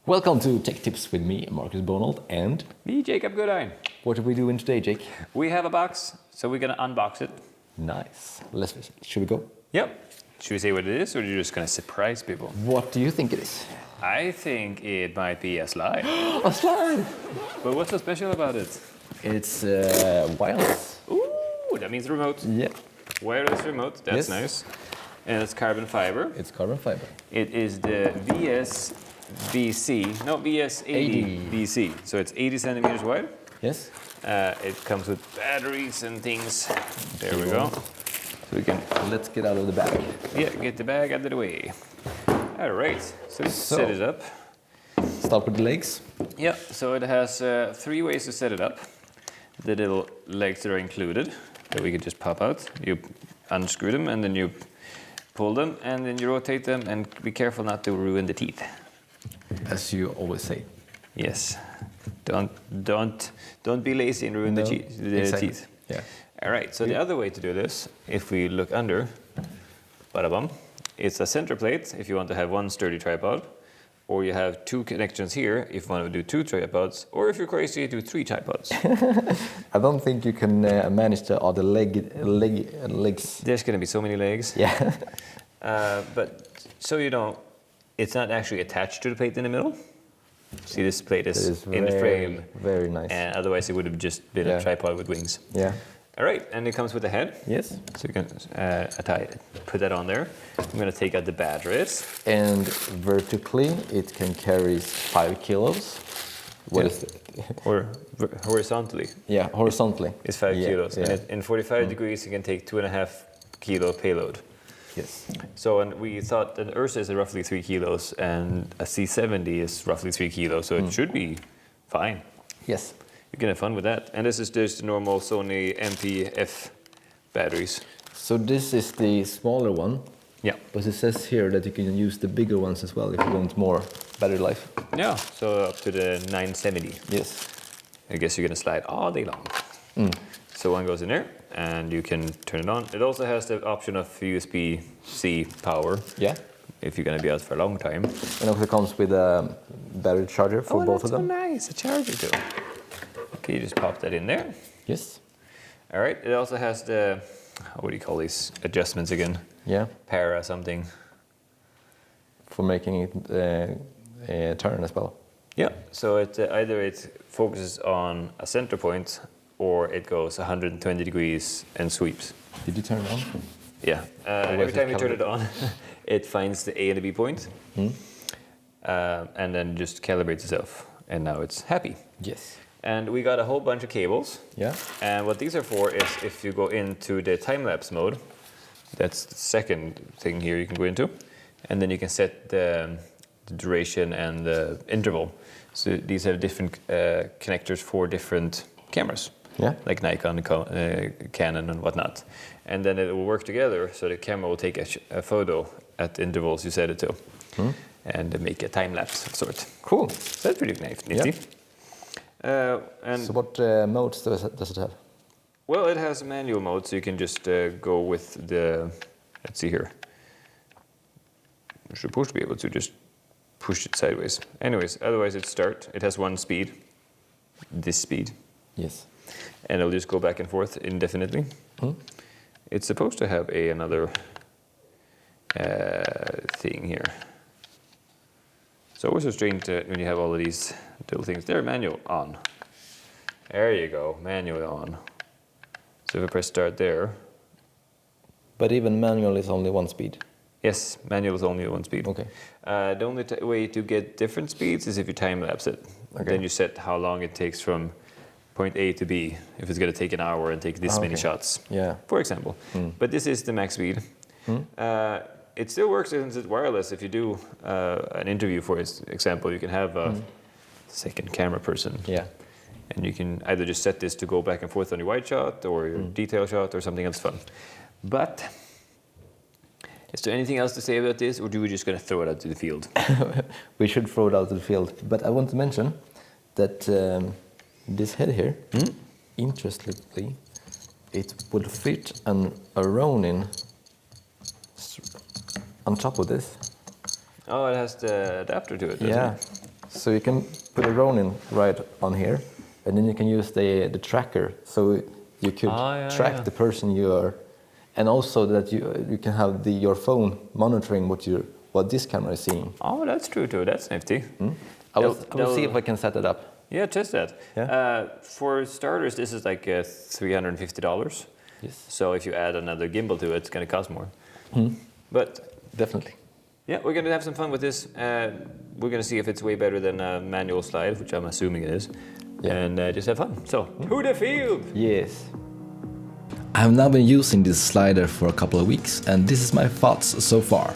Welcome to Tech Tips with me, Marcus Bonald, and me, Jacob Goodine. What are we doing today, Jake? We have a box, so we're gonna unbox it. Nice. Should we go? Yep. Should we say what it is, or are you just gonna surprise people? What do you think it is? I think it might be a slide. A slide! But what's so special about it? It's wireless. Ooh, that means remote. Yeah. Wireless remote, that's Yes. Nice. And it's carbon fiber. It's carbon fiber. It is the VS-80WC. So it's 80 centimeters wide. Yes. It comes with batteries and things. There we go. So we can... Let's get out of the bag. Yeah, get the bag out of the way. All right, so let's set it up. Start with the legs. Yeah, so it has 3 ways to set it up. The little legs that are included, that we can just pop out. You unscrew them and then you pull them and then you rotate them, and be careful not to ruin the teeth. As you always say. Yes, don't be lazy and ruin the teeth. Yeah. All right, so the other way to do this, if we look under, bada bum, it's a center plate if you want to have one sturdy tripod, or you have 2 connections here if you want to do 2 tripods, or if you're crazy, do 3 tripods. I don't think you can manage the other legs. There's going to be so many legs. Yeah. But so you know, it's not actually attached to the plate in the middle. See, this plate is in the frame. Very nice. And otherwise it would have just been a tripod with wings. Yeah. All right, and it comes with a head. Yes. So you can put that on there. I'm going to take out the batteries. And vertically, it can carry 5 kilos. What is it? Or horizontally. Yeah, horizontally. It's 5 kilos. Yeah. And in 45 degrees, you can take 2.5 kilo payload. Yes. So, and we thought an Ursa is roughly 3 kilos, and a C70 is roughly 3 kilos, so it should be fine. Yes. You can have fun with that. And this is just the normal Sony MPF batteries. So this is the smaller one. Yeah. But it says here that you can use the bigger ones as well if you want more battery life. Yeah, so up to the 970. Yes. I guess you're gonna slide all day long. So one goes in there, and you can turn it on. It also has the option of USB-C power. Yeah. If you're gonna be out for a long time. And also comes with a battery charger for both of them. Oh, nice, a charger too. Okay, you just pop that in there. Yes. All right, it also has the, what do you call these adjustments again? Yeah. Para something. For making it turn as well. Yeah, so it either it focuses on a center point, or it goes 120 degrees and sweeps. Did you turn it on? Yeah, every time you turn it on, it finds the A and the B point, and then just calibrates itself, and now it's happy. Yes. And we got a whole bunch of cables. Yeah. And what these are for is if you go into the time-lapse mode, that's the second thing here you can go into, and then you can set the duration and the interval. So these have different connectors for different cameras. Yeah. Like Nikon, Canon, and whatnot. And then it will work together, so the camera will take a photo at the intervals you set it to, and make a time lapse of sort. Cool. So that's pretty nifty. Yeah. And so what modes does it have? well, it has a manual mode, so you can just go with the. Let's see here. You're supposed to be able to just push it sideways. Anyways, otherwise it's start. It has one speed. This speed. Yes. And it'll just go back and forth indefinitely. It's supposed to have another thing here. It's always so strange when you have all of these little things. There, manual on. There you go, manual on. So if I press start there. But even manual is only 1 speed. Yes, manual is only 1 speed. Okay. The only way to get different speeds is if you time lapse it. Okay. Then you set how long it takes from point A to B, if it's going to take an hour and take this many shots, for example. But this is the max speed. It still works since it's wireless. If you do an interview, for example, you can have a second camera person. Yeah. And you can either just set this to go back and forth on your wide shot or your detail shot or something else fun. But is there anything else to say about this, or do we just going to throw it out to the field? We should throw it out to the field. But I want to mention that this head here, interestingly, it would fit a Ronin on top of this. Oh, it has the adapter to it, doesn't Yeah. it? So you can put a Ronin right on here, and then you can use the tracker, so you could track the person you are, and also that you can have your phone monitoring what this camera is seeing. Oh, that's true too. That's nifty. I will see if I can set it up. Yeah, test that. Yeah. For starters, this is like $350. Yes. So if you add another gimbal to it, it's going to cost more. But definitely. Yeah, we're going to have some fun with this. We're going to see if it's way better than a manual slide, which I'm assuming it is. Yeah. And just have fun. So, to the field! Yes. I have now been using this slider for a couple of weeks, and this is my thoughts so far.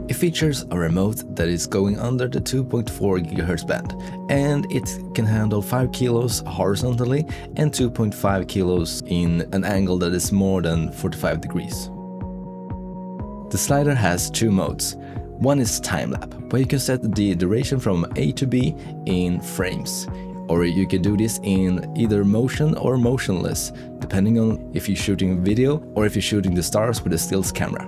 It features a remote that is going under the 2.4 GHz band, and it can handle 5 kilos horizontally and 2.5 kilos in an angle that is more than 45 degrees. The slider has two modes. One is time-lapse, where you can set the duration from A to B in frames, or you can do this in either motion or motionless, depending on if you're shooting video or if you're shooting the stars with a stills camera.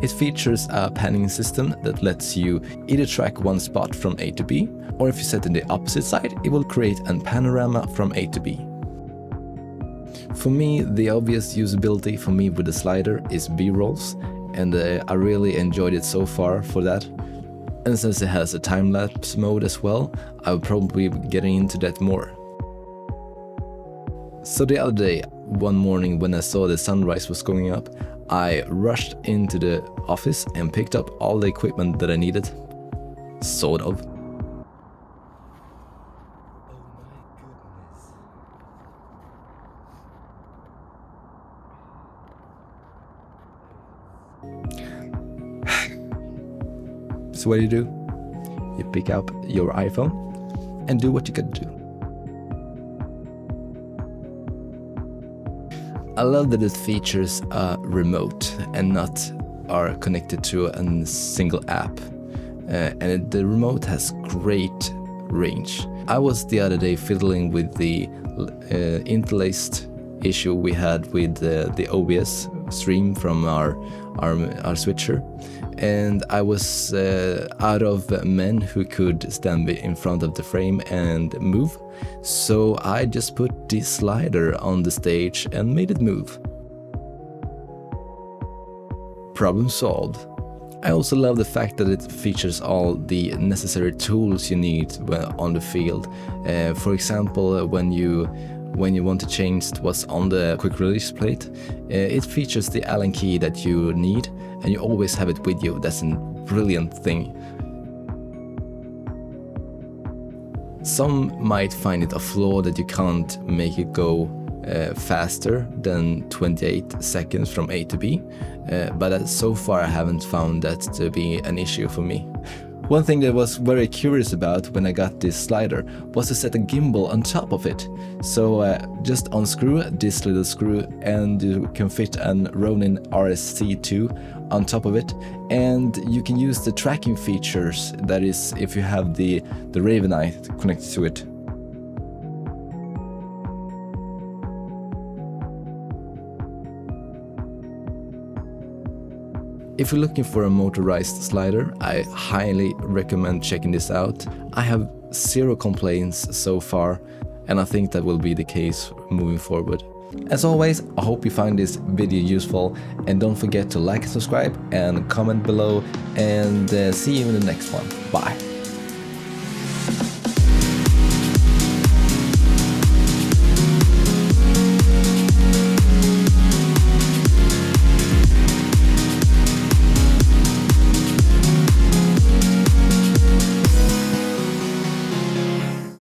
It features a panning system that lets you either track one spot from A to B, or if you set in the opposite side, it will create a panorama from A to B. For me, the obvious usability for me with the slider is B-rolls, and I really enjoyed it so far for that. And since it has a time-lapse mode as well, I'll probably be getting into that more. So the other day, one morning when I saw the sunrise was going up, I rushed into the office and picked up all the equipment that I needed. Sort of. So what do? You pick up your iPhone and do what you gotta do. I love that it features a remote and not are connected to a single app. And the remote has great range. I was the other day fiddling with the interlaced issue we had with the OBS stream from our switcher, and I was out of men who could stand in front of the frame and move, so I just put this slider on the stage and made it move. Problem solved. I also love the fact that it features all the necessary tools you need on the field. For example, when you want to change what's on the quick release plate, it features the Allen key that you need, and you always have it with you. That's a brilliant thing. Some might find it a flaw that you can't make it go faster than 28 seconds from A to B, but so far I haven't found that to be an issue for me. One thing that I was very curious about when I got this slider was to set a gimbal on top of it. So just unscrew this little screw and you can fit an Ronin RSC2 on top of it, and you can use the tracking features, that is if you have the Raven Eye connected to it. If you're looking for a motorized slider, I highly recommend checking this out. I have zero complaints so far, and I think that will be the case moving forward. As always, I hope you find this video useful, and don't forget to like and subscribe and comment below, and see you in the next one. Bye!